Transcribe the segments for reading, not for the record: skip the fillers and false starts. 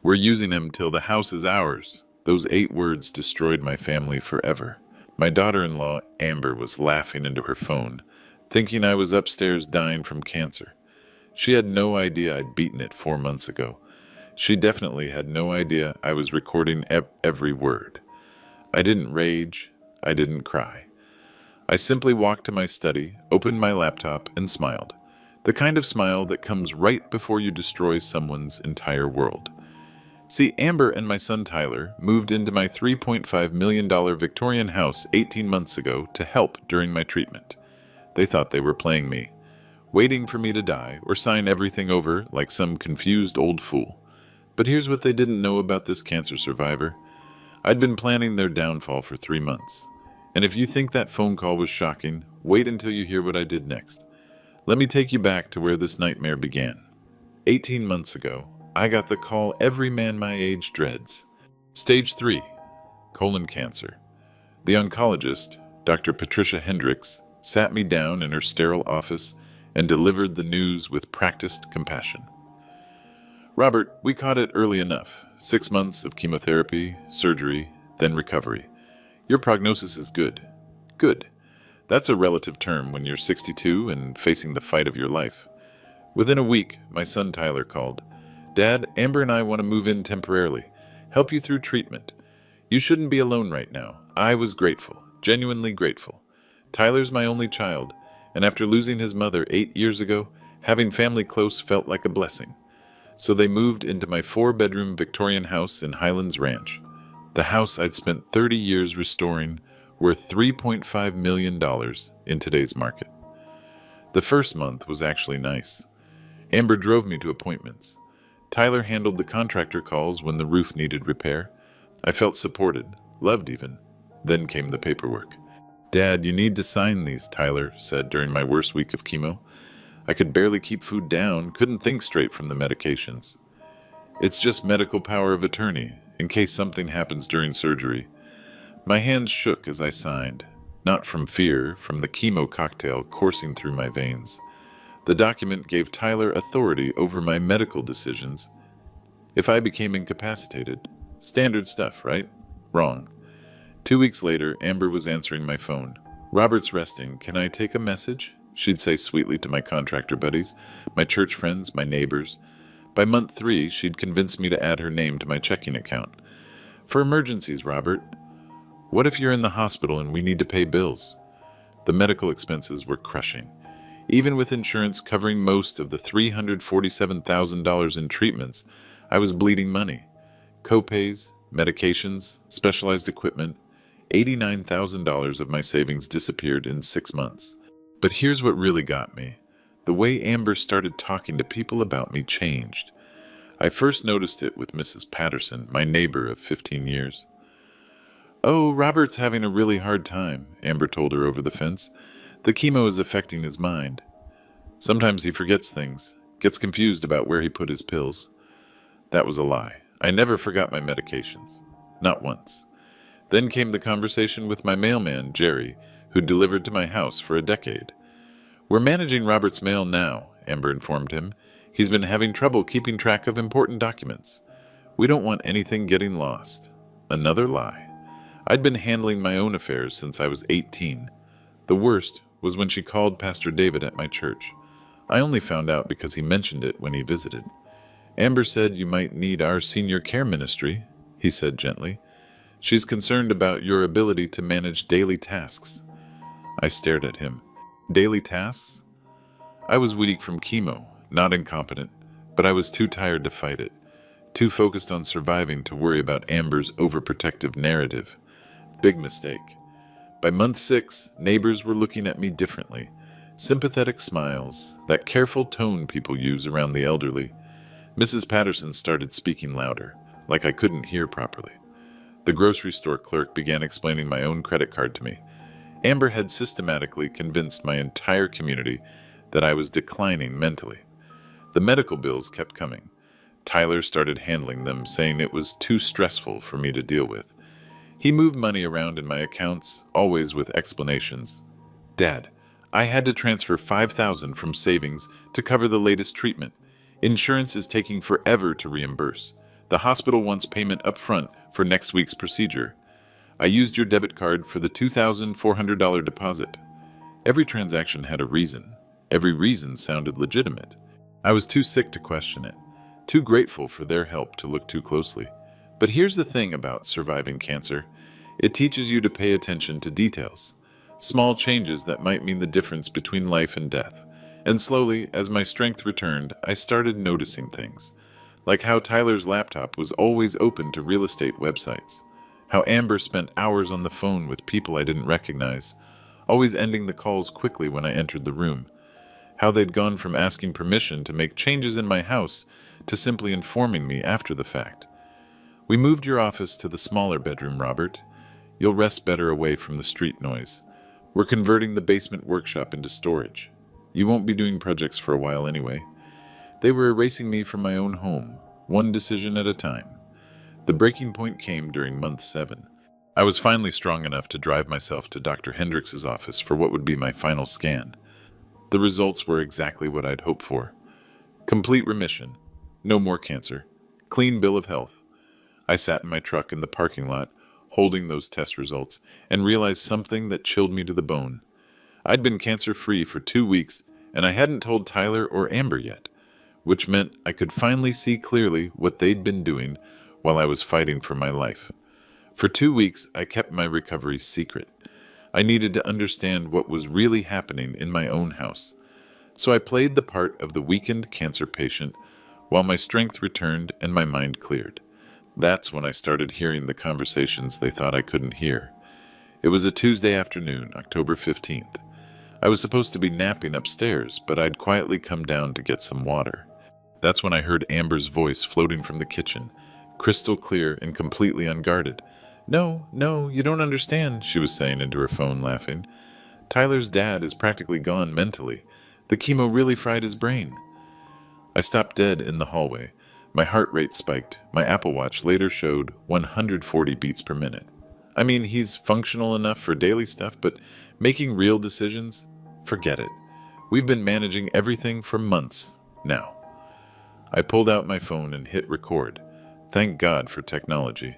We're using him till the house is ours. Those 8 words destroyed my family forever. My daughter-in-law, Amber, was laughing into her phone, thinking I was upstairs dying from cancer. She had no idea I'd beaten it 4 months ago. She definitely had no idea I was recording every word. I didn't rage. I didn't cry. I simply walked to my study, opened my laptop, and smiled. The kind of smile that comes right before you destroy someone's entire world. See, Amber and my son Tyler moved into my $3.5 million Victorian house 18 months ago to help during my treatment. They thought they were playing me, waiting for me to die or sign everything over like some confused old fool. But here's what they didn't know about this cancer survivor. I'd been planning their downfall for 3 months. And if you think that phone call was shocking, wait until you hear what I did next. Let me take you back to where this nightmare began. 18 months ago, I got the call every man my age dreads. Stage 3, colon cancer. The oncologist, Dr. Patricia Hendricks, sat me down in her sterile office and delivered the news with practiced compassion. Robert, we caught it early enough. 6 months of chemotherapy, surgery, then recovery. Your prognosis is good. Good. That's a relative term when you're 62 and facing the fight of your life. Within a week, my son Tyler called. Dad, Amber and I want to move in temporarily. Help you through treatment. You shouldn't be alone right now. I was grateful. Genuinely grateful. Tyler's my only child, and after losing his mother 8 years ago, having family close felt like a blessing. So they moved into my 4-bedroom Victorian house in Highlands Ranch. The house I'd spent 30 years restoring, worth $3.5 million in today's market. The first month was actually nice. Amber drove me to appointments. Tyler handled the contractor calls when the roof needed repair. I felt supported, loved even. Then came the paperwork. Dad, you need to sign these, Tyler said during my worst week of chemo. I could barely keep food down, couldn't think straight from the medications. It's just medical power of attorney, in case something happens during surgery. My hands shook as I signed, not from fear, from the chemo cocktail coursing through my veins. The document gave Tyler authority over my medical decisions. If I became incapacitated, standard stuff, right? Wrong. 2 weeks later, Amber was answering my phone. Robert's resting. Can I take a message? She'd say sweetly to my contractor buddies, my church friends, my neighbors. By month 3, she'd convinced me to add her name to my checking account. For emergencies, Robert. What if you're in the hospital and we need to pay bills? The medical expenses were crushing. Even with insurance covering most of the $347,000 in treatments, I was bleeding money. Copays, medications, specialized equipment, $89,000 of my savings disappeared in 6 months. But here's what really got me. The way Amber started talking to people about me changed. I first noticed it with Mrs. Patterson, my neighbor of 15 years. Oh, Robert's having a really hard time, Amber told her over the fence. The chemo is affecting his mind. Sometimes he forgets things, gets confused about where he put his pills. That was a lie. I never forgot my medications. Not once. Then came the conversation with my mailman, Jerry, who delivered to my house for a decade. We're managing Robert's mail now, Amber informed him. He's been having trouble keeping track of important documents. We don't want anything getting lost. Another lie. I'd been handling my own affairs since I was 18. The worst was when she called Pastor David at my church. I only found out because he mentioned it when he visited. Amber said you might need our senior care ministry, he said gently. She's concerned about your ability to manage daily tasks. I stared at him. Daily tasks? I was weak from chemo, not incompetent, but I was too tired to fight it, too focused on surviving to worry about Amber's overprotective narrative. Big mistake. By month 6, neighbors were looking at me differently. Sympathetic smiles, that careful tone people use around the elderly. Mrs. Patterson started speaking louder, like I couldn't hear properly. The grocery store clerk began explaining my own credit card to me. Amber had systematically convinced my entire community that I was declining mentally. The medical bills kept coming. Tyler started handling them, saying it was too stressful for me to deal with. He moved money around in my accounts, always with explanations. Dad, I had to transfer $5,000 from savings to cover the latest treatment. Insurance is taking forever to reimburse. The hospital wants payment up front for next week's procedure. I used your debit card for the $2,400 deposit. Every transaction had a reason. Every reason sounded legitimate. I was too sick to question it, too grateful for their help to look too closely. But here's the thing about surviving cancer. It teaches you to pay attention to details, small changes that might mean the difference between life and death. And slowly, as my strength returned, I started noticing things, like how Tyler's laptop was always open to real estate websites, how Amber spent hours on the phone with people I didn't recognize, always ending the calls quickly when I entered the room, how they'd gone from asking permission to make changes in my house to simply informing me after the fact. We moved your office to the smaller bedroom, Robert. You'll rest better away from the street noise. We're converting the basement workshop into storage. You won't be doing projects for a while anyway. They were erasing me from my own home, one decision at a time. The breaking point came during month 7. I was finally strong enough to drive myself to Dr. Hendrix's office for what would be my final scan. The results were exactly what I'd hoped for. Complete remission. No more cancer. Clean bill of health. I sat in my truck in the parking lot, holding those test results, and realized something that chilled me to the bone. I'd been cancer-free for 2 weeks, and I hadn't told Tyler or Amber yet, which meant I could finally see clearly what they'd been doing while I was fighting for my life. For 2 weeks, I kept my recovery secret. I needed to understand what was really happening in my own house. So I played the part of the weakened cancer patient while my strength returned and my mind cleared. That's when I started hearing the conversations they thought I couldn't hear. It was a Tuesday afternoon, October 15th. I was supposed to be napping upstairs, but I'd quietly come down to get some water. That's when I heard Amber's voice floating from the kitchen, crystal clear and completely unguarded. No, you don't understand," she was saying into her phone, laughing. "Tyler's dad is practically gone mentally. The chemo really fried his brain." I stopped dead in the hallway. My heart rate spiked. My Apple Watch later showed 140 beats per minute. I mean, he's functional enough for daily stuff, but making real decisions? Forget it. We've been managing everything for months now. I pulled out my phone and hit record. Thank God for technology.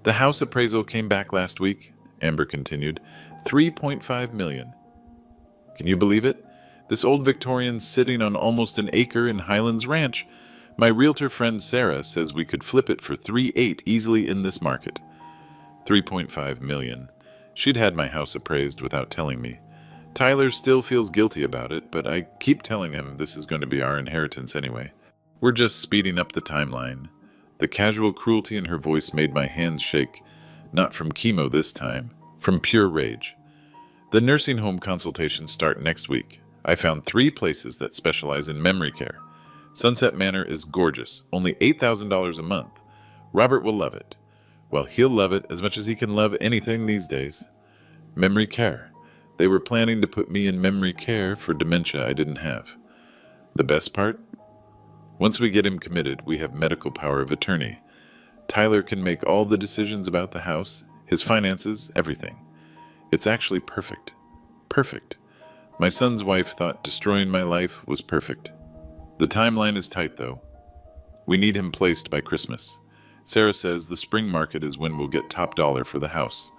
"The house appraisal came back last week," Amber continued. $3.5 million. Can you believe it? This old Victorian's sitting on almost an acre in Highlands Ranch. My realtor friend Sarah says we could flip it for $3.8 easily in this market. $3.5 million. She'd had my house appraised without telling me. Tyler still feels guilty about it, but I keep telling him this is going to be our inheritance anyway. We're just speeding up the timeline. The casual cruelty in her voice made my hands shake. Not from chemo this time, from pure rage. The nursing home consultations start next week. I found 3 places that specialize in memory care. Sunset Manor is gorgeous, only $8,000 a month. Robert will love it. Well, he'll love it as much as he can love anything these days. Memory care. They were planning to put me in memory care for dementia I didn't have. The best part? Once we get him committed, we have medical power of attorney. Tyler can make all the decisions about the house, his finances, everything. It's actually perfect. Perfect. My son's wife thought destroying my life was perfect. The timeline is tight, though. We need him placed by Christmas. Sarah says the spring market is when we'll get top dollar for the house.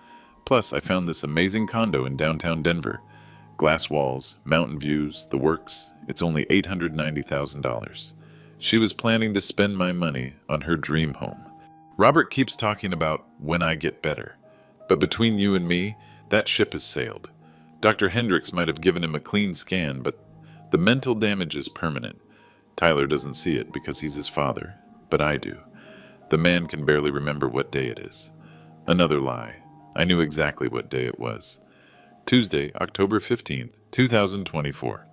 Plus, I found this amazing condo in downtown Denver. Glass walls, mountain views, the works. It's only $890,000. She was planning to spend my money on her dream home. Robert keeps talking about when I get better. But between you and me, that ship has sailed. Dr. Hendrix might have given him a clean scan, but the mental damage is permanent. Tyler doesn't see it because he's his father, but I do. The man can barely remember what day it is. Another lie. I knew exactly what day it was. Tuesday, October 15th, 2024.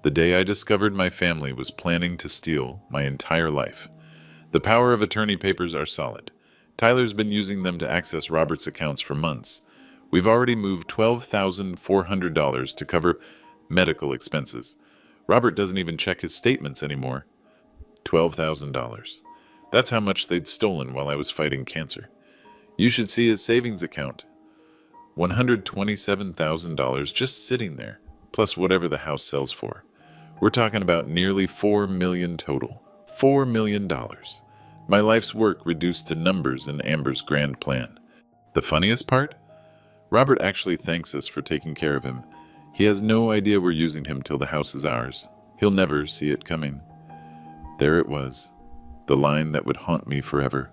The day I discovered my family was planning to steal my entire life. The power of attorney papers are solid. Tyler's been using them to access Robert's accounts for months. We've already moved $12,400 to cover medical expenses. Robert doesn't even check his statements anymore. $12,000. That's how much they'd stolen while I was fighting cancer. You should see his savings account. $127,000 just sitting there, plus whatever the house sells for. We're talking about nearly $4 million total. $4 million. My life's work reduced to numbers in Amber's grand plan. The funniest part? Robert actually thanks us for taking care of him. He has no idea we're using him till the house is ours. He'll never see it coming. There it was, the line that would haunt me forever.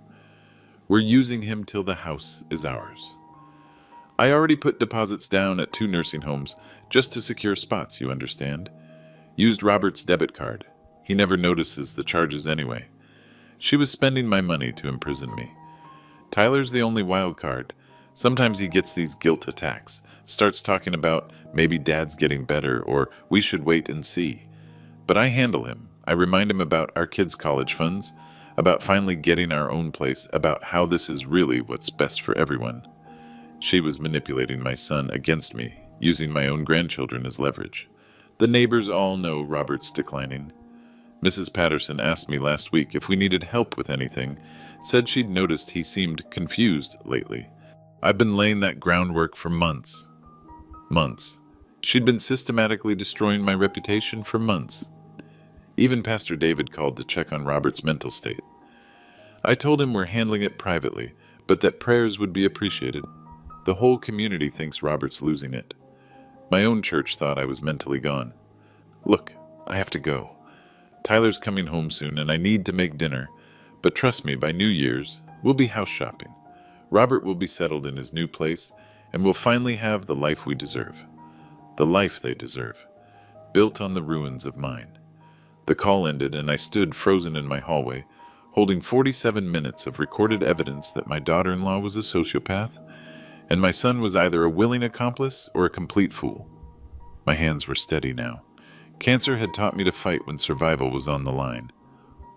We're using him till the house is ours. I already put deposits down at 2 nursing homes just to secure spots, you understand. Used Robert's debit card. He never notices the charges anyway. She was spending my money to imprison me. Tyler's the only wild card. Sometimes he gets these guilt attacks, starts talking about maybe Dad's getting better or we should wait and see. But I handle him. I remind him about our kids' college funds, about finally getting our own place, about how this is really what's best for everyone. She was manipulating my son against me, using my own grandchildren as leverage. The neighbors all know Robert's declining. Mrs. Patterson asked me last week if we needed help with anything, said she'd noticed he seemed confused lately. I've been laying that groundwork for months. Months. She'd been systematically destroying my reputation for months. Even Pastor David called to check on Robert's mental state. I told him we're handling it privately, but that prayers would be appreciated. The whole community thinks Robert's losing it. My own church thought I was mentally gone. Look, I have to go. Tyler's coming home soon and I need to make dinner, but trust me, by New Year's, we'll be house shopping. Robert will be settled in his new place, and we'll finally have the life we deserve. The life they deserve, built on the ruins of mine. The call ended and I stood frozen in my hallway, holding 47 minutes of recorded evidence that my daughter-in-law was a sociopath, and my son was either a willing accomplice or a complete fool. My hands were steady now. Cancer had taught me to fight when survival was on the line.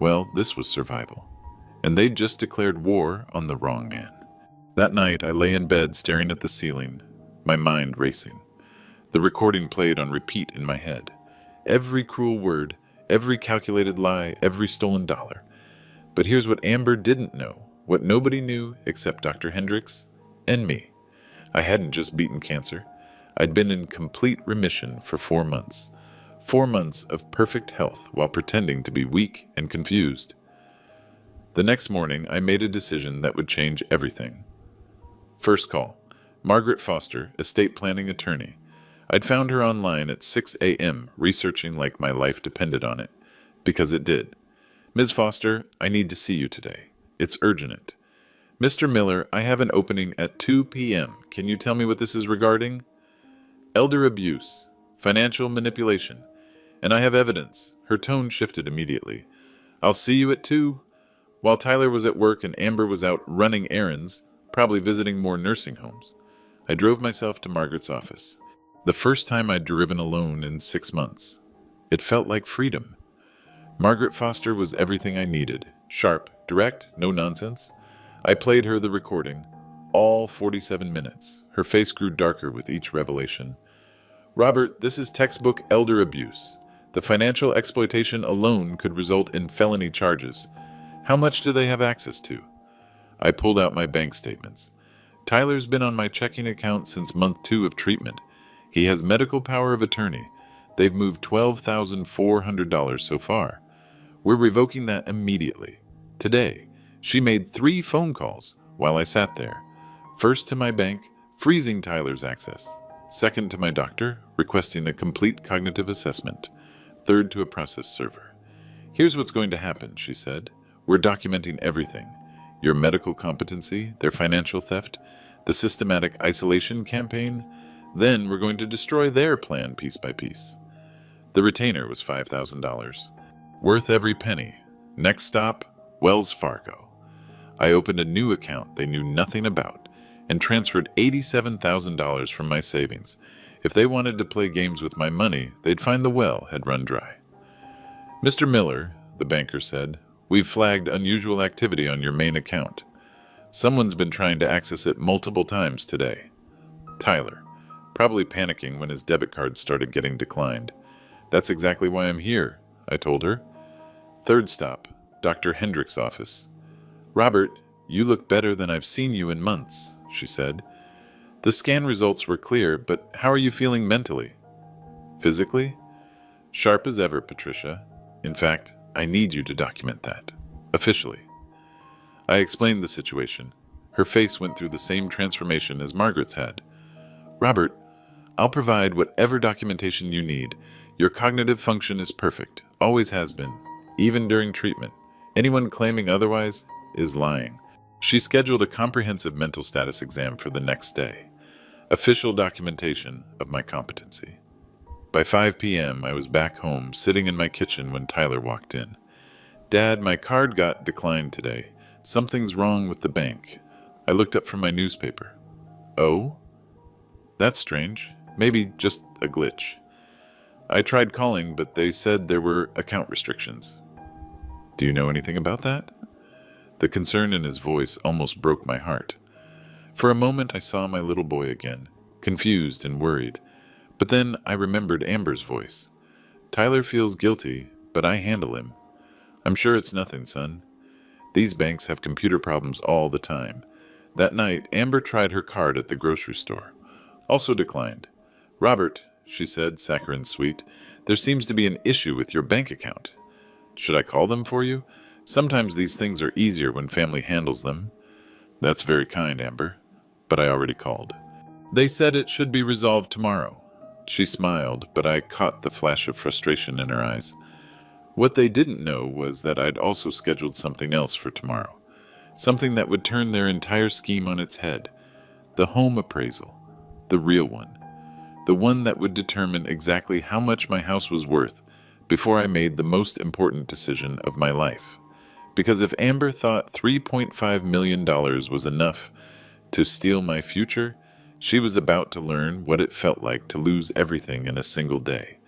Well, this was survival. And they'd just declared war on the wrong man. That night, I lay in bed staring at the ceiling, my mind racing. The recording played on repeat in my head. Every cruel word, every calculated lie, every stolen dollar. But here's what Amber didn't know, what nobody knew except Dr. Hendricks and me. I hadn't just beaten cancer. I'd been in complete remission for 4 months. 4 months of perfect health while pretending to be weak and confused. The next morning, I made a decision that would change everything. First call. Margaret Foster, estate planning attorney. I'd found her online at 6 a.m., researching like my life depended on it. Because it did. Ms. Foster, I need to see you today. It's urgent. Mr. Miller, I have an opening at 2 p.m. Can you tell me what this is regarding? Elder abuse. Financial manipulation. And I have evidence. Her tone shifted immediately. I'll see you at 2. While Tyler was at work and Amber was out running errands, probably visiting more nursing homes, I drove myself to Margaret's office. The first time I'd driven alone in 6 months. It felt like freedom. Margaret Foster was everything I needed. Sharp, direct, no nonsense. I played her the recording, all 47 minutes. Her face grew darker with each revelation. Robert, this is textbook elder abuse. The financial exploitation alone could result in felony charges. How much do they have access to? I pulled out my bank statements. Tyler's been on my checking account since month 2 of treatment. He has medical power of attorney. They've moved $12,400 so far. We're revoking that immediately. Today, she made 3 phone calls while I sat there. First to my bank, freezing Tyler's access. Second to my doctor, requesting a complete cognitive assessment. Third to a process server. Here's what's going to happen, she said. We're documenting everything. Your medical competency, their financial theft, the systematic isolation campaign. Then we're going to destroy their plan piece by piece. The retainer was $5,000. Worth every penny. Next stop, Wells Fargo. I opened a new account they knew nothing about and transferred $87,000 from my savings. If they wanted to play games with my money, they'd find the well had run dry. Mr. Miller, the banker said, we've flagged unusual activity on your main account. Someone's been trying to access it multiple times today. Tyler, probably panicking when his debit card started getting declined. That's exactly why I'm here, I told her. Third stop, Dr. Hendricks' office. Robert, you look better than I've seen you in months, she said. The scan results were clear, but how are you feeling mentally? Physically? Sharp as ever, Patricia. In fact, I need you to document that. Officially. I explained the situation. Her face went through the same transformation as Margaret's had. Robert, I'll provide whatever documentation you need. Your cognitive function is perfect, always has been, even during treatment. Anyone claiming otherwise is lying. She scheduled a comprehensive mental status exam for the next day, official documentation of my competency. By 5 p.m., I was back home, sitting in my kitchen when Tyler walked in. Dad, my card got declined today. Something's wrong with the bank. I looked up from my newspaper. Oh? That's strange. Maybe just a glitch. I tried calling, but they said there were account restrictions. Do you know anything about that? The concern in his voice almost broke my heart. For a moment, I saw my little boy again, confused and worried. But then I remembered Amber's voice. Tyler feels guilty, but I handle him. I'm sure it's nothing, son. These banks have computer problems all the time. That night, Amber tried her card at the grocery store. Also declined. Robert, she said, saccharine sweet, there seems to be an issue with your bank account. Should I call them for you? Sometimes these things are easier when family handles them. That's very kind, Amber. But I already called. They said it should be resolved tomorrow. She smiled, but I caught the flash of frustration in her eyes. What they didn't know was that I'd also scheduled something else for tomorrow. Something that would turn their entire scheme on its head. The home appraisal. The real one. The one that would determine exactly how much my house was worth before I made the most important decision of my life. Because if Amber thought $3.5 million was enough to steal my future, she was about to learn what it felt like to lose everything in a single day.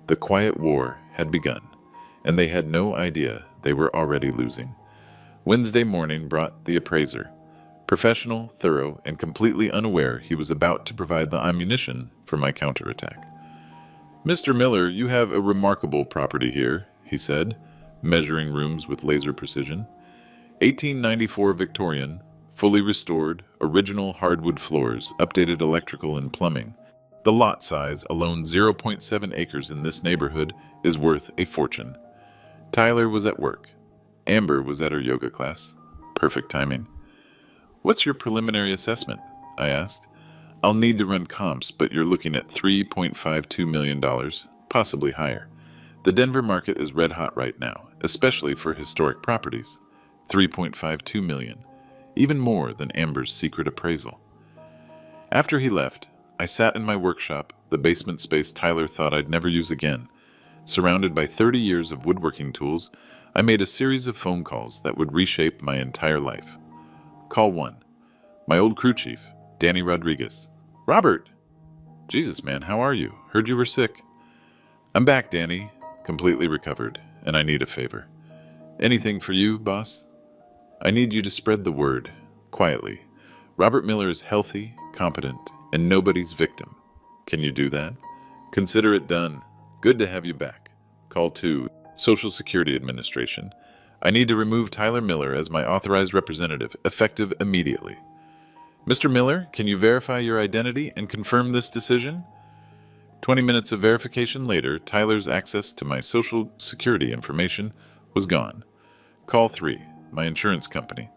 The quiet war had begun, and they had no idea they were already losing. Wednesday morning brought the appraiser. Professional, thorough, and completely unaware he was about to provide the ammunition for my counterattack. Mr. Miller, you have a remarkable property here, he said, measuring rooms with laser precision. 1894 Victorian, fully restored, original hardwood floors, updated electrical and plumbing. The lot size, alone 0.7 acres in this neighborhood, is worth a fortune. Tyler was at work. Amber was at her yoga class. Perfect timing. What's your preliminary assessment? I asked. I'll need to run comps, but you're looking at $3.52 million, possibly higher. The Denver market is red hot right now, especially for historic properties. $3.52 million. Even more than Amber's secret appraisal. After he left, I sat in my workshop, the basement space Tyler thought I'd never use again. Surrounded by 30 years of woodworking tools, I made a series of phone calls that would reshape my entire life. Call 1. My old crew chief, Danny Rodriguez. Robert! Jesus, man, how are you? Heard you were sick. I'm back, Danny, completely recovered, and I need a favor. Anything for you, boss? I need you to spread the word, quietly. Robert Miller is healthy, competent, and nobody's victim. Can you do that? Consider it done. Good to have you back. Call 2, Social Security Administration. I need to remove Tyler Miller as my authorized representative, effective immediately. Mr. Miller, can you verify your identity and confirm this decision? 20 minutes of verification later, Tyler's access to my Social Security information was gone. Call 3, my insurance company.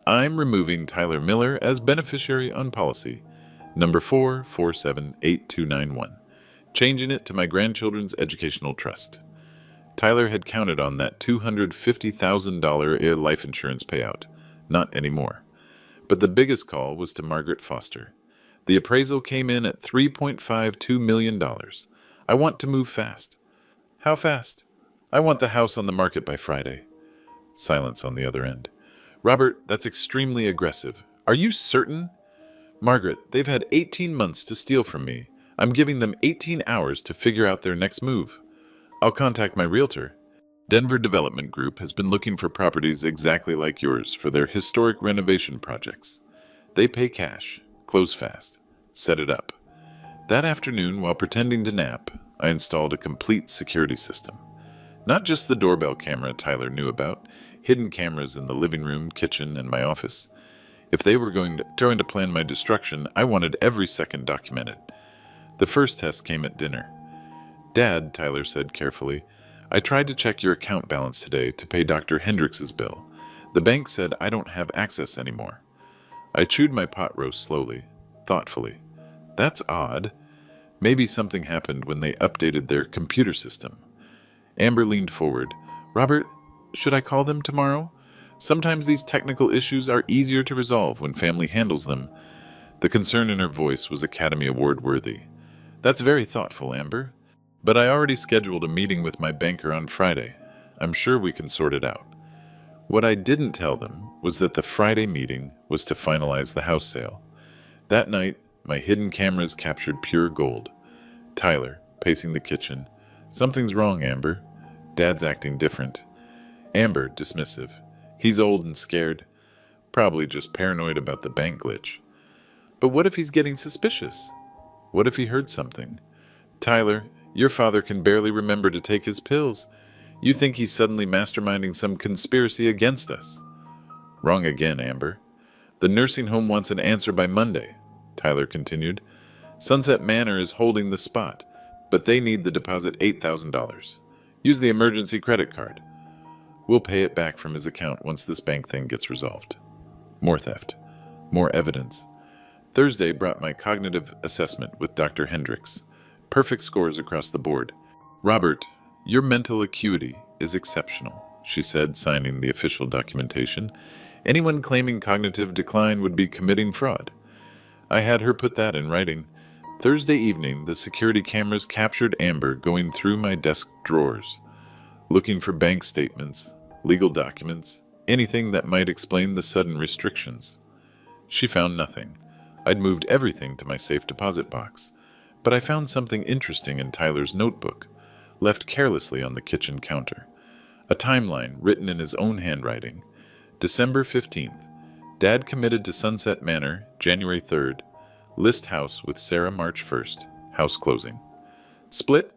I'm removing Tyler Miller as beneficiary on policy number 4478291, changing it to my grandchildren's educational trust. Tyler had counted on that $250,000 life insurance payout. Not anymore. But the biggest call was to Margaret Foster. The appraisal came in at $3.52 million. I want to move fast. How fast? I want the house on the market by Friday. Silence on the other end. Robert, that's extremely aggressive. Are you certain? Margaret, they've had 18 months to steal from me. I'm giving them 18 hours to figure out their next move. I'll contact my realtor. Denver Development Group has been looking for properties exactly like yours for their historic renovation projects. They pay cash, close fast, set it up. That afternoon, while pretending to nap, I installed a complete security system. Not just the doorbell camera Tyler knew about, hidden cameras in the living room, kitchen, and my office. If they were going to plan my destruction, I wanted every second documented. The first test came at dinner. Dad, Tyler said carefully, I tried to check your account balance today to pay Dr. Hendrix's bill. The bank said I don't have access anymore. I chewed my pot roast slowly, thoughtfully. That's odd. Maybe something happened when they updated their computer system. Amber leaned forward. Robert, should I call them tomorrow? Sometimes these technical issues are easier to resolve when family handles them. The concern in her voice was Academy Award worthy. That's very thoughtful, Amber. But I already scheduled a meeting with my banker on Friday. I'm sure we can sort it out. What I didn't tell them was that the Friday meeting was to finalize the house sale. That night, my hidden cameras captured pure gold. Tyler, pacing the kitchen. Something's wrong, Amber. Dad's acting different. Amber, dismissive. He's old and scared. Probably just paranoid about the bank glitch. But what if he's getting suspicious? What if he heard something? Tyler, your father can barely remember to take his pills. You think he's suddenly masterminding some conspiracy against us. Wrong again, Amber. The nursing home wants an answer by Monday, Tyler continued. Sunset Manor is holding the spot, but they need the deposit $8,000. Use the emergency credit card. We'll pay it back from his account once this bank thing gets resolved. More theft. More evidence. Thursday brought my cognitive assessment with Dr. Hendricks. Perfect scores across the board. Robert, your mental acuity is exceptional, she said, signing the official documentation. Anyone claiming cognitive decline would be committing fraud. I had her put that in writing. Thursday evening, the security cameras captured Amber going through my desk drawers, looking for bank statements, legal documents, anything that might explain the sudden restrictions. She found nothing. I'd moved everything to my safe deposit box, but I found something interesting in Tyler's notebook, left carelessly on the kitchen counter. A timeline written in his own handwriting. December 15th. Dad committed to Sunset Manor, January 3rd. List house with Sarah March 1st. House closing. Split?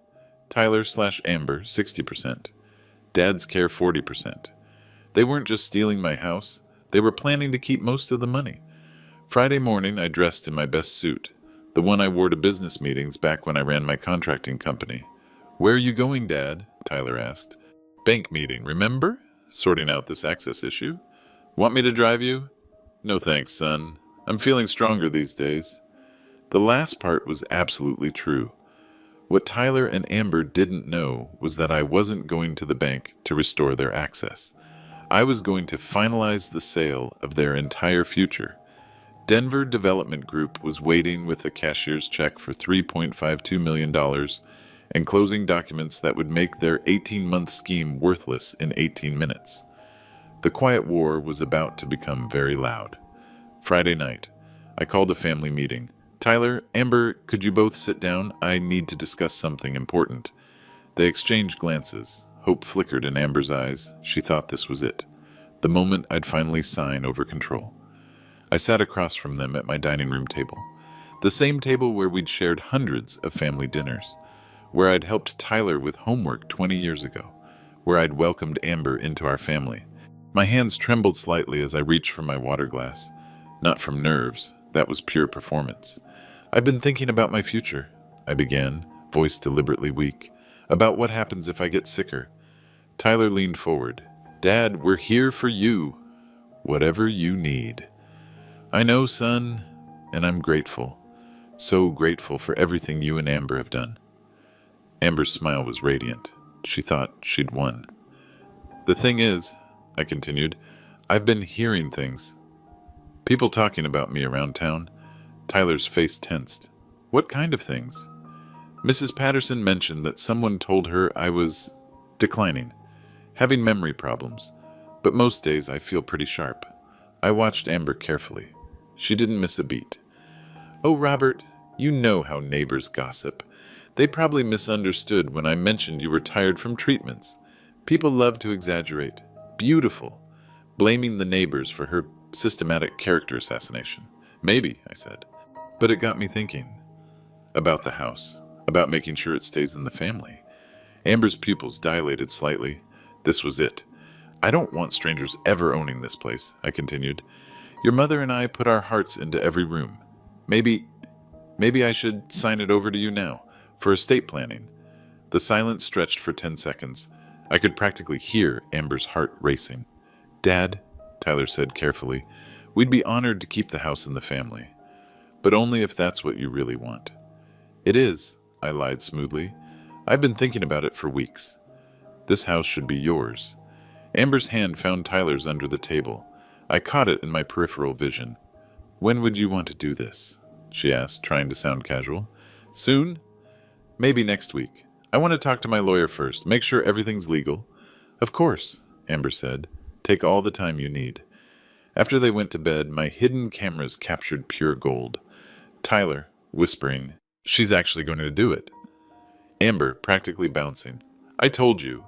Tyler/Amber, 60%. Dad's care, 40%. They weren't just stealing my house. They were planning to keep most of the money. Friday morning, I dressed in my best suit, the one I wore to business meetings back when I ran my contracting company. Where are you going, Dad? Tyler asked. Bank meeting, remember? Sorting out this access issue. Want me to drive you? No thanks, son. I'm feeling stronger these days. The last part was absolutely true. What Tyler and Amber didn't know was that I wasn't going to the bank to restore their access. I was going to finalize the sale of their entire future. Denver Development Group was waiting with a cashier's check for $3.52 million and closing documents that would make their 18-month scheme worthless in 18 minutes. The quiet war was about to become very loud. Friday night, I called a family meeting. Tyler, Amber, could you both sit down? I need to discuss something important. They exchanged glances. Hope flickered in Amber's eyes. She thought this was it. The moment I'd finally sign over control. I sat across from them at my dining room table. The same table where we'd shared hundreds of family dinners. Where I'd helped Tyler with homework 20 years ago. Where I'd welcomed Amber into our family. My hands trembled slightly as I reached for my water glass. Not from nerves. That was pure performance. I've been thinking about my future, I began, voice deliberately weak. About what happens if I get sicker. Tyler leaned forward. Dad, we're here for you. Whatever you need. I know, son, and I'm grateful. So grateful for everything you and Amber have done. Amber's smile was radiant. She thought she'd won. The thing is, I continued, I've been hearing things. People talking about me around town. Tyler's face tensed. What kind of things? Mrs. Patterson mentioned that someone told her I was declining, having memory problems, but most days I feel pretty sharp. I watched Amber carefully. She didn't miss a beat. Oh, Robert, you know how neighbors gossip. They probably misunderstood when I mentioned you were tired from treatments. People love to exaggerate. Beautiful. Blaming the neighbors for her systematic character assassination. Maybe, I said. But it got me thinking. About the house. About making sure it stays in the family. Amber's pupils dilated slightly. This was it. I don't want strangers ever owning this place, I continued. Your mother and I put our hearts into every room. Maybe I should sign it over to you now, for estate planning. The silence stretched for 10 seconds. I could practically hear Amber's heart racing. Dad, Tyler said carefully. "We'd be honored to keep the house in the family, but only if that's what you really want." "It is," I lied smoothly. "I've been thinking about it for weeks. This house should be yours." Amber's hand found Tyler's under the table. I caught it in my peripheral vision. "When would you want to do this?" she asked, trying to sound casual. "Soon? Maybe next week. I want to talk to my lawyer first, make sure everything's legal." "Of course," Amber said. "Take all the time you need." After they went to bed, my hidden cameras captured pure gold. Tyler, whispering, "She's actually going to do it." Amber, practically bouncing, "I told you."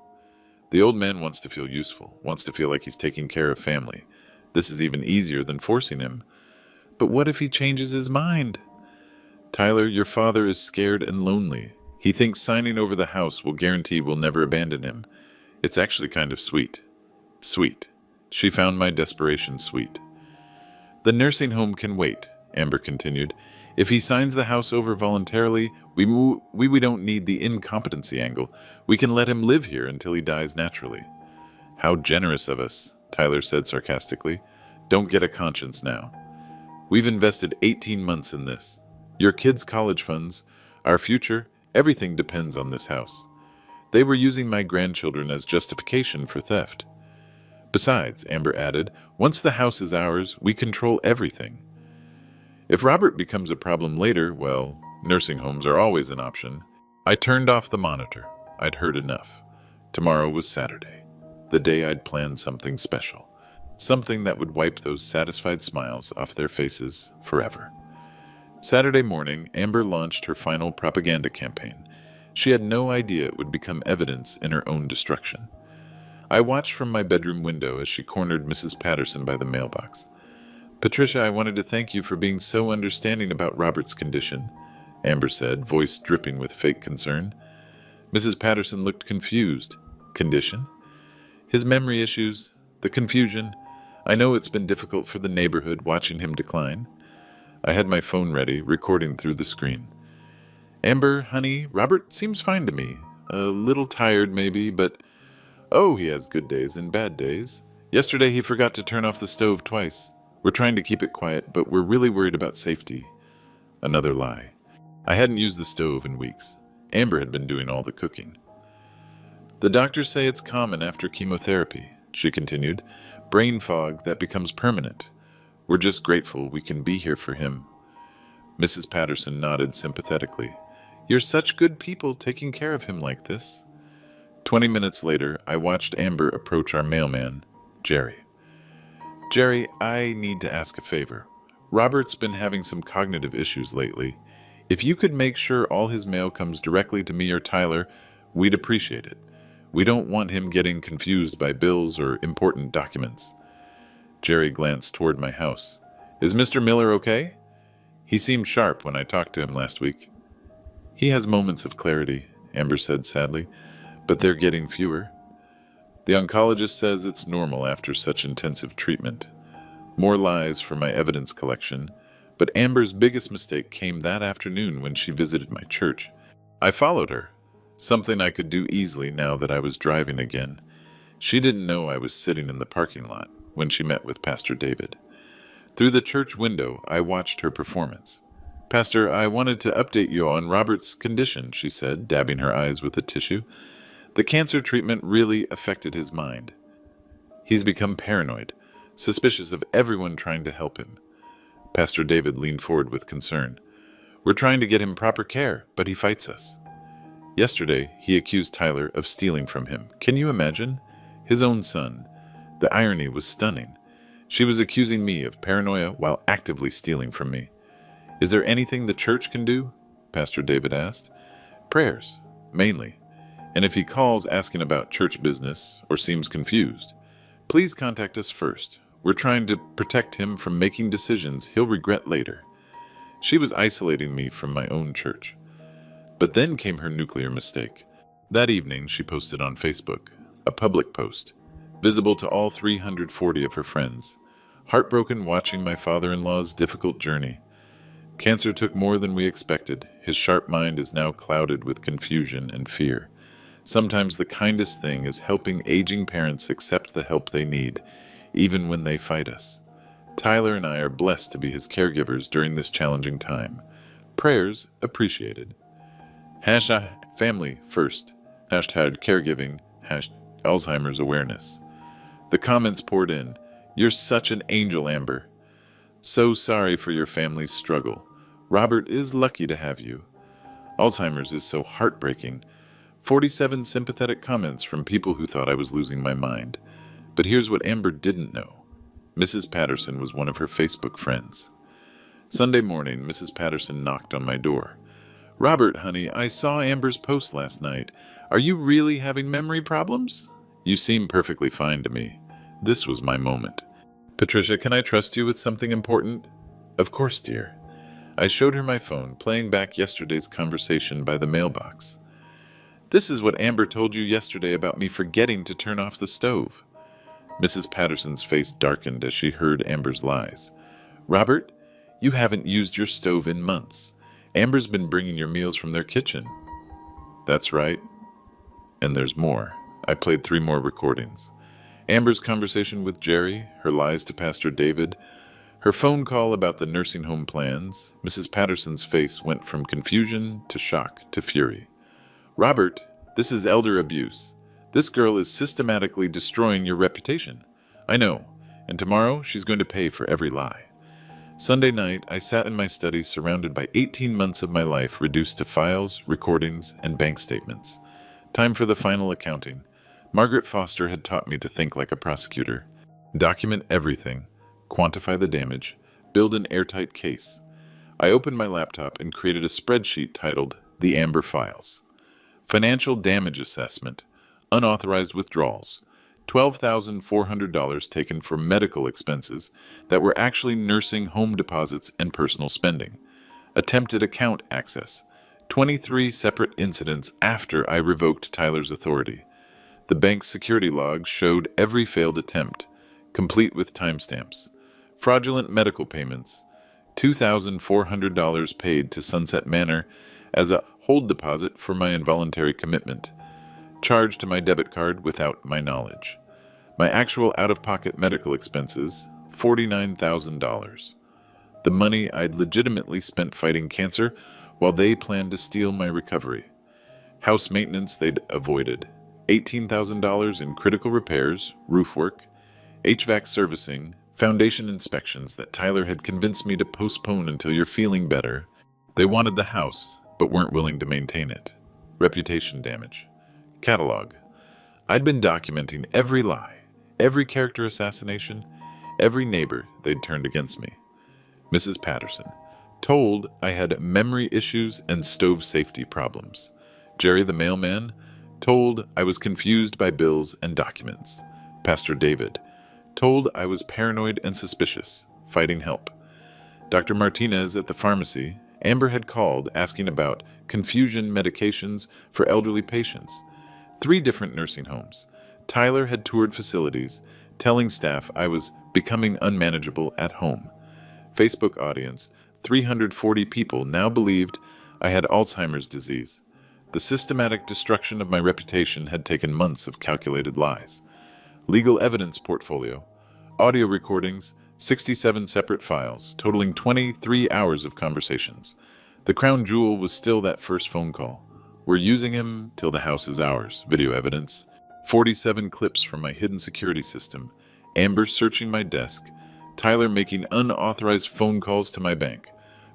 The old man wants to feel useful, wants to feel like he's taking care of family. This is even easier than forcing him. But what if he changes his mind? "Tyler, your father is scared and lonely. He thinks signing over the house will guarantee we'll never abandon him. It's actually kind of sweet." Sweet. She found my desperation sweet. "The nursing home can wait," Amber continued. "If he signs the house over voluntarily, we don't need the incompetency angle. We can let him live here until he dies naturally." "How generous of us," Tyler said sarcastically. "Don't get a conscience now. We've invested 18 months in this. Your kids' college funds, our future, everything depends on this house. They were using my grandchildren as justification for theft. Besides," Amber added, "once the house is ours, we control everything. If Robert becomes a problem later, well, nursing homes are always an option." I turned off the monitor. I'd heard enough. Tomorrow was Saturday, the day I'd planned something special, something that would wipe those satisfied smiles off their faces forever. Saturday morning, Amber launched her final propaganda campaign. She had no idea it would become evidence in her own destruction. I watched from my bedroom window as she cornered Mrs. Patterson by the mailbox. "Patricia, I wanted to thank you for being so understanding about Robert's condition," Amber said, voice dripping with fake concern. Mrs. Patterson looked confused. "Condition?" "His memory issues, the confusion. I know it's been difficult for the neighborhood watching him decline." I had my phone ready, recording through the screen. "Amber, honey, Robert seems fine to me. A little tired, maybe, but oh, he has good days and bad days. Yesterday he forgot to turn off the stove twice. We're trying to keep it quiet, but we're really worried about safety." Another lie. I hadn't used the stove in weeks. Amber had been doing all the cooking. "The doctors say it's common after chemotherapy," she continued. "Brain fog that becomes permanent. We're just grateful we can be here for him." Mrs. Patterson nodded sympathetically. "You're such good people taking care of him like this." 20 minutes later, I watched Amber approach our mailman, Jerry. "Jerry, I need to ask a favor. Robert's been having some cognitive issues lately. If you could make sure all his mail comes directly to me or Tyler, we'd appreciate it. We don't want him getting confused by bills or important documents." Jerry glanced toward my house. "Is Mr. Miller okay? He seemed sharp when I talked to him last week." "He has moments of clarity," Amber said sadly, "but they're getting fewer. The oncologist says it's normal after such intensive treatment." More lies for my evidence collection, but Amber's biggest mistake came that afternoon when she visited my church. I followed her, something I could do easily now that I was driving again. She didn't know I was sitting in the parking lot when she met with Pastor David. Through the church window, I watched her performance. "Pastor, I wanted to update you on Robert's condition," she said, dabbing her eyes with a tissue. "The cancer treatment really affected his mind. He's become paranoid, suspicious of everyone trying to help him." Pastor David leaned forward with concern. "We're trying to get him proper care, but he fights us. Yesterday, he accused Tyler of stealing from him. Can you imagine? His own son. The irony was stunning. She was accusing me of paranoia while actively stealing from me. "Is there anything the church can do?" Pastor David asked. "Prayers, mainly. And if he calls asking about church business or seems confused, please contact us first. We're trying to protect him from making decisions he'll regret later." She was isolating me from my own church. But then came her nuclear mistake. That evening, she posted on Facebook, a public post, visible to all 340 of her friends. "Heartbroken watching my father-in-law's difficult journey. Cancer took more than we expected. His sharp mind is now clouded with confusion and fear. Sometimes the kindest thing is helping aging parents accept the help they need, even when they fight us. Tyler and I are blessed to be his caregivers during this challenging time. Prayers appreciated. Hashtag family first. Hashtag caregiving. Hashtag Alzheimer's awareness. The comments poured in. You're such an angel, Amber. So sorry for your family's struggle. Robert is lucky to have you. Alzheimer's is so heartbreaking. 47 sympathetic comments from people who thought I was losing my mind. But here's what Amber didn't know. Mrs. Patterson was one of her Facebook friends. Sunday morning, Mrs. Patterson knocked on my door. Robert, honey, I saw Amber's post last night. Are you really having memory problems? You seem perfectly fine to me. This was my moment. Patricia, can I trust you with something important? Of course, dear. I showed her my phone, playing back yesterday's conversation by the mailbox. This is what Amber told you yesterday about me forgetting to turn off the stove. Mrs. Patterson's face darkened as she heard Amber's lies. Robert, you haven't used your stove in months. Amber's been bringing your meals from their kitchen. That's right. And there's more. I played 3 more recordings. Amber's conversation with Jerry, her lies to Pastor David, her phone call about the nursing home plans. Mrs. Patterson's face went from confusion to shock to fury. Robert, this is elder abuse. This girl is systematically destroying your reputation. I know, and tomorrow she's going to pay for every lie. Sunday night, I sat in my study surrounded by 18 months of my life reduced to files, recordings, and bank statements. Time for the final accounting. Margaret Foster had taught me to think like a prosecutor. Document everything, quantify the damage, build an airtight case. I opened my laptop and created a spreadsheet titled The Amber Files. Financial damage assessment, unauthorized withdrawals, $12,400 taken for medical expenses that were actually nursing home deposits and personal spending. Attempted account access, 23 separate incidents after I revoked Tyler's authority. The bank's security logs showed every failed attempt, complete with timestamps. Fraudulent medical payments, $2,400 paid to Sunset Manor as a hold deposit for my involuntary commitment, charged to my debit card without my knowledge. My actual out-of-pocket medical expenses, $49,000. The money I'd legitimately spent fighting cancer while they planned to steal my recovery. House maintenance they'd avoided, $18,000 in critical repairs, roof work, HVAC servicing, foundation inspections that Tyler had convinced me to postpone until you're feeling better. They wanted the house, but weren't willing to maintain it. Reputation damage. Catalog. I'd been documenting every lie, every character assassination, every neighbor they'd turned against me. Mrs. Patterson. Told I had memory issues and stove safety problems. Jerry the mailman. Told I was confused by bills and documents. Pastor David. Told I was paranoid and suspicious, fighting help. Dr. Martinez at the pharmacy. Amber had called asking about confusion medications for elderly patients. 3 different nursing homes. Tyler had toured facilities, telling staff I was becoming unmanageable at home. Facebook audience, 340 people now believed I had Alzheimer's disease. The systematic destruction of my reputation had taken months of calculated lies. Legal evidence portfolio, audio recordings, 67 separate files, totaling 23 hours of conversations. The crown jewel was still that first phone call. We're using him till the house is ours. Video evidence, 47 clips from my hidden security system, Amber searching my desk, Tyler making unauthorized phone calls to my bank,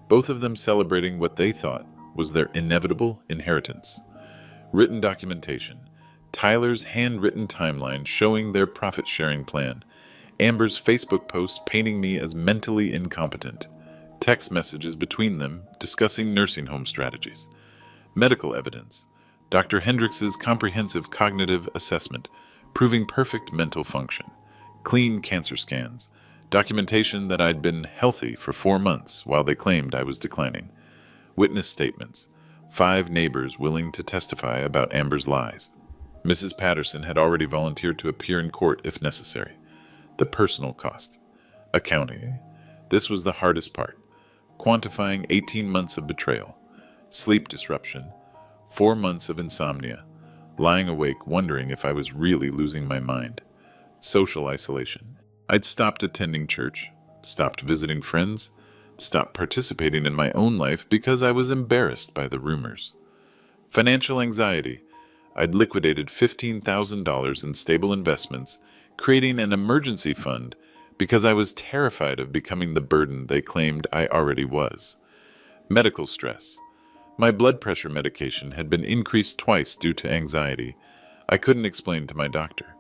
both of them celebrating what they thought was their inevitable inheritance. Written documentation, Tyler's handwritten timeline showing their profit-sharing plan, Amber's Facebook post painting me as mentally incompetent, text messages between them discussing nursing home strategies, medical evidence, Dr. Hendrix's comprehensive cognitive assessment proving perfect mental function, clean cancer scans, documentation that I'd been healthy for 4 months while they claimed I was declining, witness statements, 5 neighbors willing to testify about Amber's lies. Mrs. Patterson had already volunteered to appear in court if necessary. The personal cost. Accounting. This was the hardest part. Quantifying 18 months of betrayal, sleep disruption, 4 months of insomnia, lying awake wondering if I was really losing my mind, social isolation, I'd stopped attending church, stopped visiting friends, stopped participating in my own life because I was embarrassed by the rumors. Financial anxiety. I'd liquidated $15,000 in stable investments, creating an emergency fund because I was terrified of becoming the burden they claimed I already was. Medical stress. My blood pressure medication had been increased twice due to anxiety. I couldn't explain to my doctor.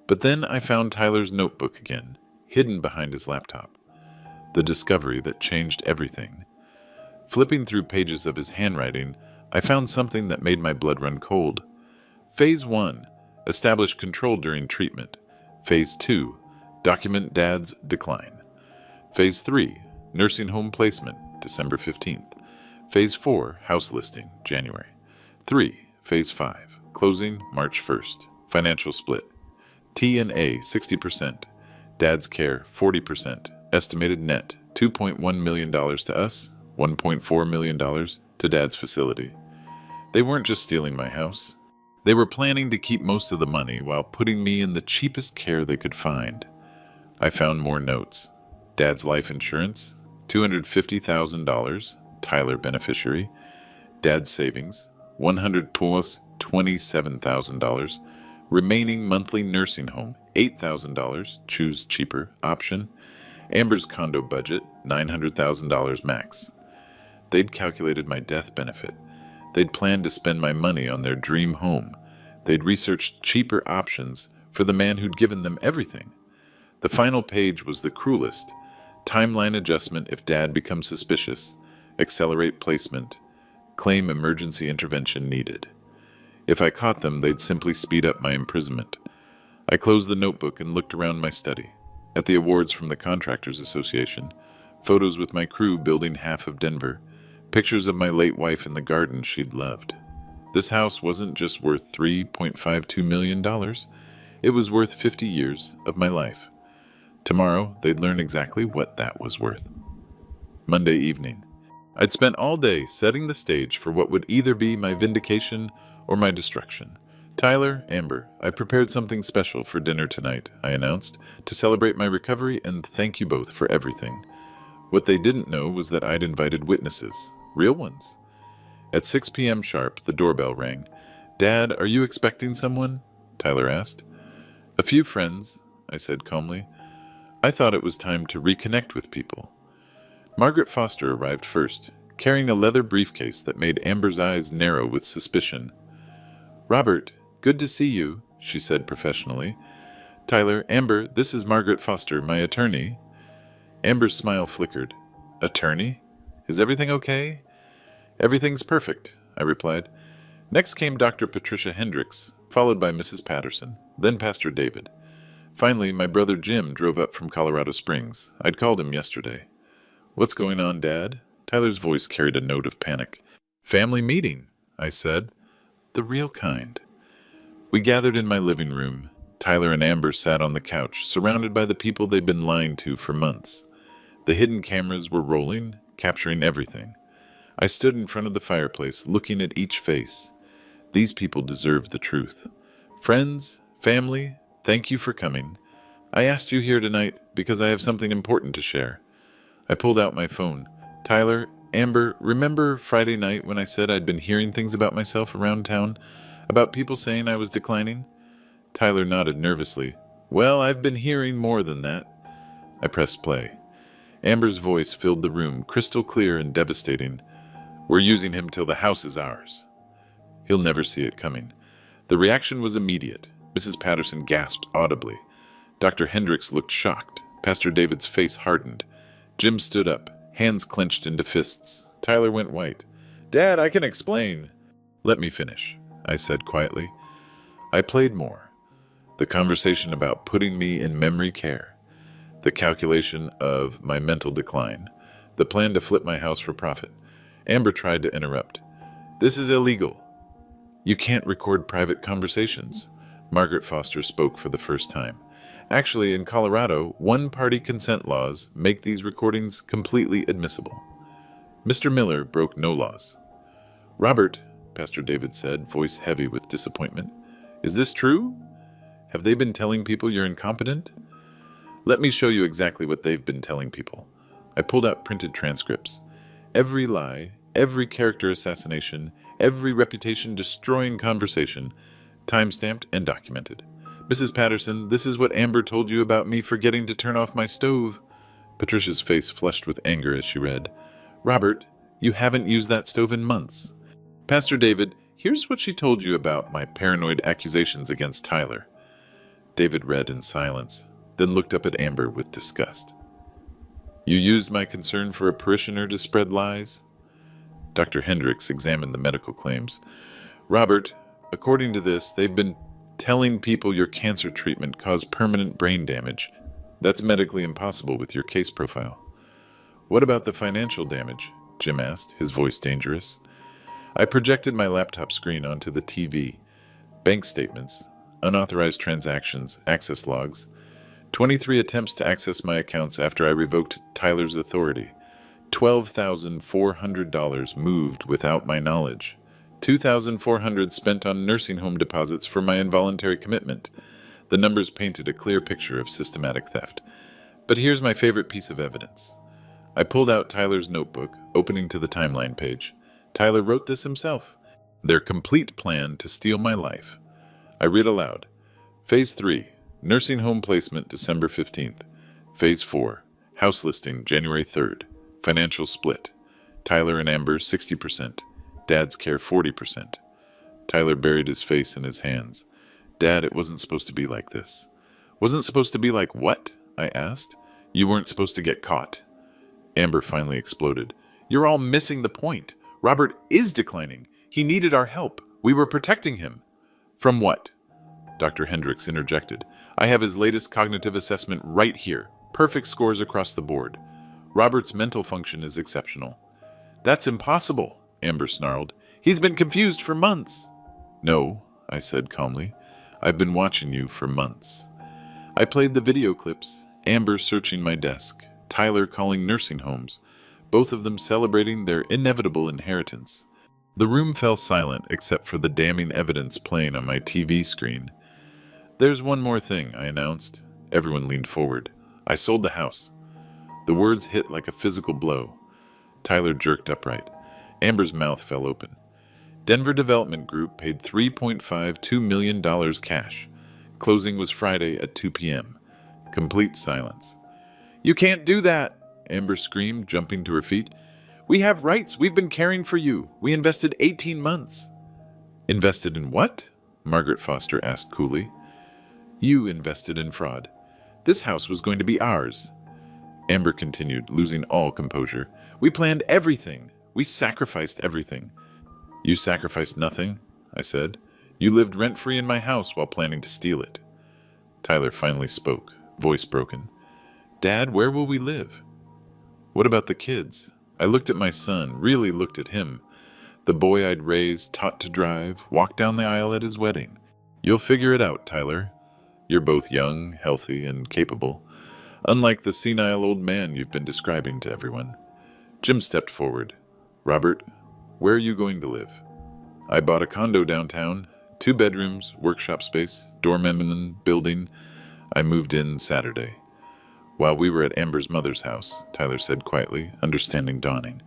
But then I found Tyler's notebook again, hidden behind his laptop. The discovery that changed everything. Flipping through pages of his handwriting, I found something that made my blood run cold. Phase 1. Establish control during treatment. Phase 2. Document Dad's decline. Phase 3. Nursing home placement, December 15th. Phase 4. House listing, January. 3. Phase 5. Closing, March 1st. Financial split. T&A 60%. Dad's care 40%. Estimated net $2.1 million to us, $1.4 million to Dad's facility. They weren't just stealing my house. They were planning to keep most of the money while putting me in the cheapest care they could find. I found more notes. Dad's life insurance, $250,000, Tyler beneficiary. Dad's savings, $100 plus $27,000. Remaining monthly nursing home, $8,000, choose cheaper option. Amber's condo budget, $900,000 max. They'd calculated my death benefit. They'd planned to spend my money on their dream home. They'd researched cheaper options for the man who'd given them everything. The final page was the cruelest. Timeline adjustment if Dad becomes suspicious. Accelerate placement. Claim emergency intervention needed. If I caught them, they'd simply speed up my imprisonment. I closed the notebook and looked around my study. At the awards from the Contractors Association, photos with my crew building half of Denver, pictures of my late wife in the garden she'd loved. This house wasn't just worth $3.52 million. It was worth 50 years of my life. Tomorrow, they'd learn exactly what that was worth. Monday evening. I'd spent all day setting the stage for what would either be my vindication or my destruction. Tyler, Amber, I've prepared something special for dinner tonight, I announced, to celebrate my recovery and thank you both for everything. What they didn't know was that I'd invited witnesses, real ones. At 6 p.m. sharp, the doorbell rang. Dad, are you expecting someone? Tyler asked. A few friends, I said calmly. I thought it was time to reconnect with people. Margaret Foster arrived first, carrying a leather briefcase that made Amber's eyes narrow with suspicion. Robert, good to see you, she said professionally. Tyler, Amber, this is Margaret Foster, my attorney. Amber's smile flickered. Attorney? Is everything okay? Everything's perfect, I replied. Next came Dr. Patricia Hendricks, followed by Mrs. Patterson, then Pastor David. Finally, my brother Jim drove up from Colorado Springs. I'd called him yesterday. What's going on, Dad? Tyler's voice carried a note of panic. Family meeting, I said. The real kind. We gathered in my living room. Tyler and Amber sat on the couch, surrounded by the people they'd been lying to for months. The hidden cameras were rolling, capturing everything. I stood in front of the fireplace, looking at each face. These people deserve the truth. Friends, family, thank you for coming. I asked you here tonight because I have something important to share. I pulled out my phone. Tyler, Amber, remember Friday night when I said I'd been hearing things about myself around town? About people saying I was declining? Tyler nodded nervously. Well, I've been hearing more than that. I pressed play. Amber's voice filled the room, crystal clear and devastating. We're using him till the house is ours. He'll never see it coming. The reaction was immediate. Mrs. Patterson gasped audibly. Dr. Hendricks looked shocked. Pastor David's face hardened. Jim stood up, hands clenched into fists. Tyler went white. Dad, I can explain. Let me finish, I said quietly. I played more. The conversation about putting me in memory care. The calculation of my mental decline. The plan to flip my house for profit. Amber tried to interrupt. This is illegal. You can't record private conversations. Margaret Foster spoke for the first time. Actually, in Colorado, one-party consent laws make these recordings completely admissible. Mr. Miller broke no laws. Robert, Pastor David said, voice heavy with disappointment, is this true? Have they been telling people you're incompetent? Let me show you exactly what they've been telling people. I pulled out printed transcripts. Every lie, every character assassination, every reputation-destroying conversation, time-stamped and documented. Mrs. Patterson, this is what Amber told you about me forgetting to turn off my stove. Patricia's face flushed with anger as she read. Robert, you haven't used that stove in months. Pastor David, here's what she told you about my paranoid accusations against Tyler. David read in silence, then looked up at Amber with disgust. You used my concern for a parishioner to spread lies? Dr. Hendricks examined the medical claims. Robert, according to this, they've been telling people your cancer treatment caused permanent brain damage. That's medically impossible with your case profile. What about the financial damage? Jim asked, his voice dangerous. I projected my laptop screen onto the TV. Bank statements, unauthorized transactions, access logs. 23 attempts to access my accounts after I revoked Tyler's authority. $12,400 moved without my knowledge. $2,400 spent on nursing home deposits for my involuntary commitment. The numbers painted a clear picture of systematic theft. But here's my favorite piece of evidence. I pulled out Tyler's notebook, opening to the timeline page. Tyler wrote this himself. Their complete plan to steal my life. I read aloud. Phase 3, nursing home placement December 15th. Phase 4, house listing January 3rd. Financial split. Tyler and Amber 60%. Dad's care 40%. Tyler buried his face in his hands. Dad, it wasn't supposed to be like this. Wasn't supposed to be like what? I asked. You weren't supposed to get caught. Amber finally exploded. You're all missing the point. Robert is declining. He needed our help. We were protecting him. From what? Dr. Hendricks interjected. I have his latest cognitive assessment right here. Perfect scores across the board. Robert's mental function is exceptional. That's impossible, Amber snarled. He's been confused for months. No, I said calmly. I've been watching you for months. I played the video clips, Amber searching my desk, Tyler calling nursing homes, both of them celebrating their inevitable inheritance. The room fell silent except for the damning evidence playing on my TV screen. There's one more thing, I announced. Everyone leaned forward. I sold the house. The words hit like a physical blow. Tyler jerked upright. Amber's mouth fell open. Denver Development Group paid $3.52 million cash. Closing was Friday at 2 p.m. Complete silence. You can't do that, Amber screamed, jumping to her feet. We have rights. We've been caring for you. We invested 18 months. Invested in what? Margaret Foster asked coolly. You invested in fraud. This house was going to be ours. Amber continued, losing all composure. We planned everything. We sacrificed everything. You sacrificed nothing, I said. You lived rent-free in my house while planning to steal it. Tyler finally spoke, voice broken. Dad, where will we live? What about the kids? I looked at my son, really looked at him. The boy I'd raised, taught to drive, walked down the aisle at his wedding. You'll figure it out, Tyler. You're both young, healthy, and capable. Unlike the senile old man you've been describing to everyone. Jim stepped forward. Robert, where are you going to live? I bought a condo downtown, 2 bedrooms, workshop space, doorman building. I moved in Saturday. While we were at Amber's mother's house, Tyler said quietly, understanding dawning.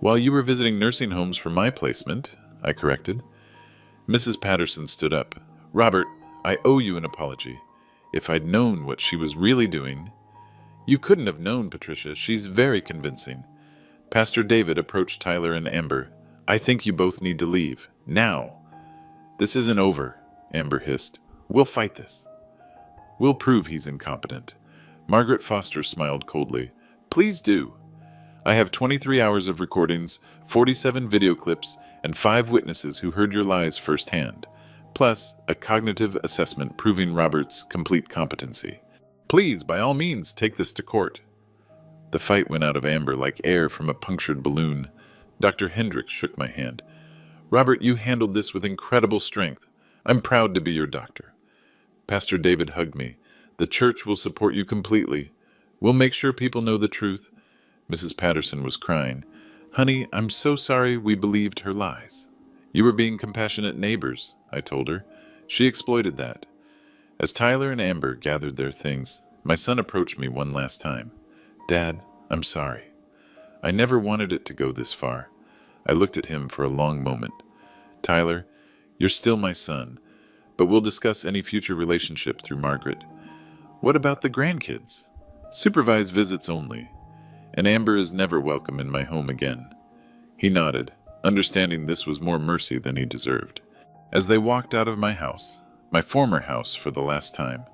While you were visiting nursing homes for my placement, I corrected. Mrs. Patterson stood up. Robert, I owe you an apology. If I'd known what she was really doing... You couldn't have known, Patricia. She's very convincing. Pastor David approached Tyler and Amber. I think you both need to leave. Now. This isn't over, Amber hissed. We'll fight this. We'll prove he's incompetent. Margaret Foster smiled coldly. Please do. I have 23 hours of recordings, 47 video clips, and 5 witnesses who heard your lies firsthand, plus a cognitive assessment proving Robert's complete competency. Please, by all means, take this to court. The fight went out of Amber like air from a punctured balloon. Dr. Hendricks shook my hand. Robert, you handled this with incredible strength. I'm proud to be your doctor. Pastor David hugged me. The church will support you completely. We'll make sure people know the truth. Mrs. Patterson was crying. Honey, I'm so sorry we believed her lies. You were being compassionate neighbors, I told her. She exploited that. As Tyler and Amber gathered their things, My son approached me one last time. Dad, I'm sorry. I never wanted it to go this far. I looked at him for a long moment. Tyler, you're still my son, but we'll discuss any future relationship through Margaret. What about the grandkids? Supervised visits only, and Amber is never welcome in my home again. He nodded, understanding this was more mercy than he deserved. As they walked out of my house, my former house for the last time,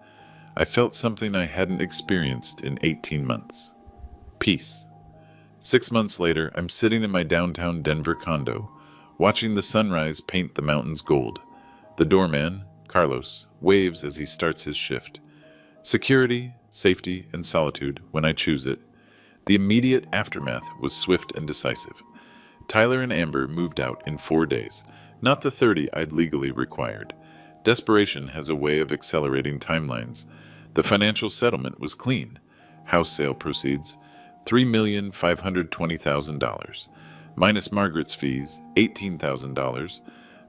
I felt something I hadn't experienced in 18 months. Peace. 6 months later, I'm sitting in my downtown Denver condo, watching the sunrise paint the mountains gold. The doorman, Carlos, waves as he starts his shift. Security, safety, and solitude when I choose it. The immediate aftermath was swift and decisive. Tyler and Amber moved out in 4 days, not the 30 I'd legally required. Desperation has a way of accelerating timelines. The financial settlement was clean. House sale proceeds, $3,520,000. Minus Margaret's fees, $18,000.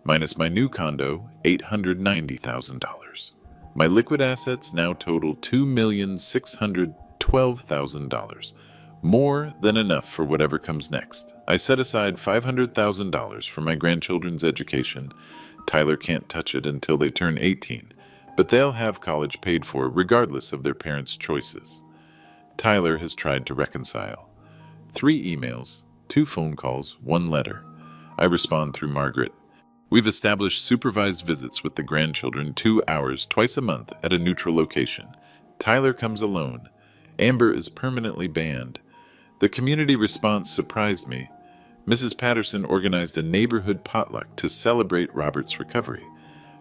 Minus my new condo, $890,000. My liquid assets now total $2,612,000. More than enough for whatever comes next. I set aside $500,000 for my grandchildren's education. Tyler can't touch it until they turn 18, but they'll have college paid for regardless of their parents' choices. Tyler has tried to reconcile. 3 emails, 2 phone calls, 1 letter. I respond through Margaret. We've established supervised visits with the grandchildren 2 hours twice a month at a neutral location. Tyler comes alone. Amber is permanently banned. The community response surprised me. Mrs. Patterson organized a neighborhood potluck to celebrate Robert's recovery.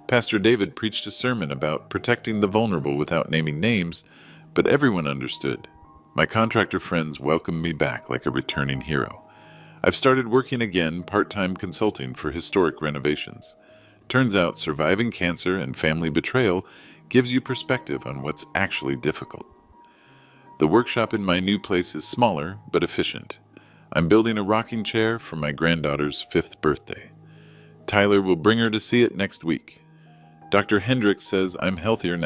Pastor David preached a sermon about protecting the vulnerable without naming names, but everyone understood. My contractor friends welcomed me back like a returning hero. I've started working again part-time consulting for historic renovations. Turns out surviving cancer and family betrayal gives you perspective on what's actually difficult. The workshop in my new place is smaller but efficient. I'm building a rocking chair for my granddaughter's 5th birthday. Tyler will bring her to see it next week. Dr. Hendricks says I'm healthier now.